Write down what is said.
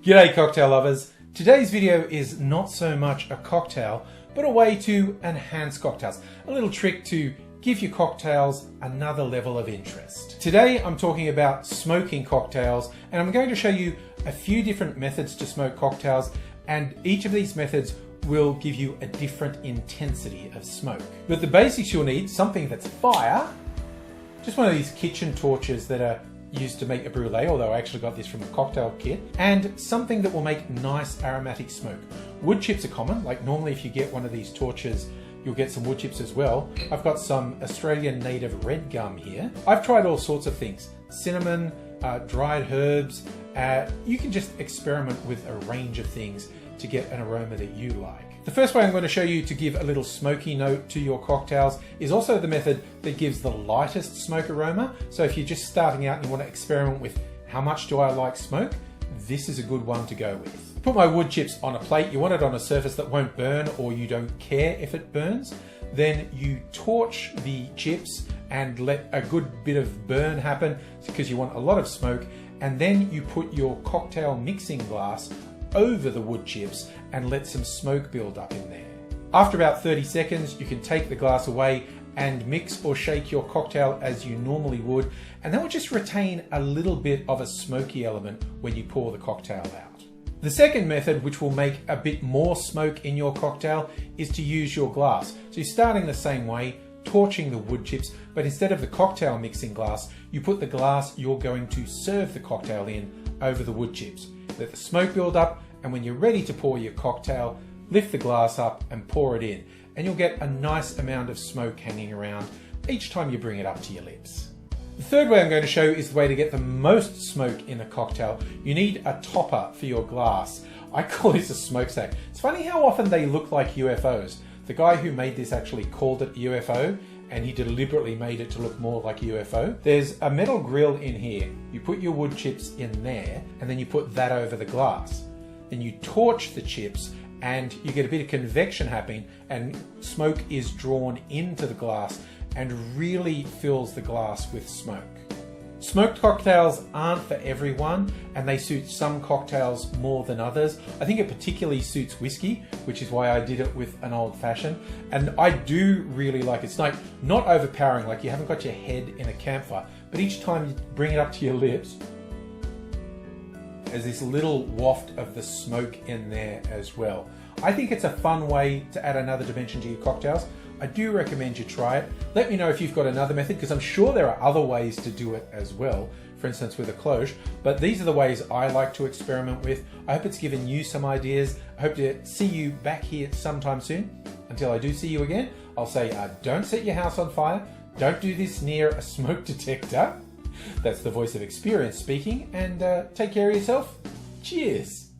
G'day cocktail lovers. Today's video is not so much a cocktail, but a way to enhance cocktails. A little trick to give your cocktails another level of interest. Today I'm talking about smoking cocktails, and I'm going to show you a few different methods to smoke cocktails, and each of these methods will give you a different intensity of smoke. But the basics you'll need: something that's fire, just one of these kitchen torches that are used to make a brulee, although I actually got this from a cocktail kit, and something that will make nice aromatic smoke. Wood chips are common, like normally if you get one of these torches you'll get some wood chips as well. I've got some Australian native red gum here. I've tried all sorts of things: cinnamon, dried herbs. You can just experiment with a range of things to get an aroma that you like. The first way I'm going to show you to give a little smoky note to your cocktails is also the method that gives the lightest smoke aroma. So if you're just starting out and you want to experiment with how much do I like smoke, this is a good one to go with. Put my wood chips on a plate. You want it on a surface that won't burn, or you don't care if it burns. Then you torch the chips and let a good bit of burn happen because you want a lot of smoke. And then you put your cocktail mixing glass over the wood chips and let some smoke build up in there. After about 30 seconds, you can take the glass away and mix or shake your cocktail as you normally would, and that will just retain a little bit of a smoky element when you pour the cocktail out. The second method, which will make a bit more smoke in your cocktail, is to use your glass. So you're starting the same way, torching the wood chips, but instead of the cocktail mixing glass, you put the glass you're going to serve the cocktail in over the wood chips. Let the smoke build up, and when you're ready to pour your cocktail, lift the glass up and pour it in, and you'll get a nice amount of smoke hanging around each time you bring it up to your lips. The third way I'm going to show is the way to get the most smoke in a cocktail. You need a topper for your glass. I call this a smokestack. It's funny how often they look like UFOs. The guy who made this actually called it a UFO, and he deliberately made it to look more like a UFO. There's a metal grill in here. You put your wood chips in there, and then you put that over the glass. Then you torch the chips, and you get a bit of convection happening, and smoke is drawn into the glass and really fills the glass with smoke. Smoked cocktails aren't for everyone, and they suit some cocktails more than others. I think it particularly suits whiskey, which is why I did it with an old fashioned. And I do really like it. It's like not overpowering, like you haven't got your head in a campfire, but each time you bring it up to your lips, there's this little waft of the smoke in there as well. I think it's a fun way to add another dimension to your cocktails. I do recommend you try it. Let me know if you've got another method, because I'm sure there are other ways to do it as well, for instance with a cloche, but these are the ways I like to experiment with. I hope it's given you some ideas. I hope to see you back here sometime soon. Until I do see you again, I'll say don't set your house on fire, don't do this near a smoke detector. That's the voice of experience speaking, and take care of yourself. Cheers!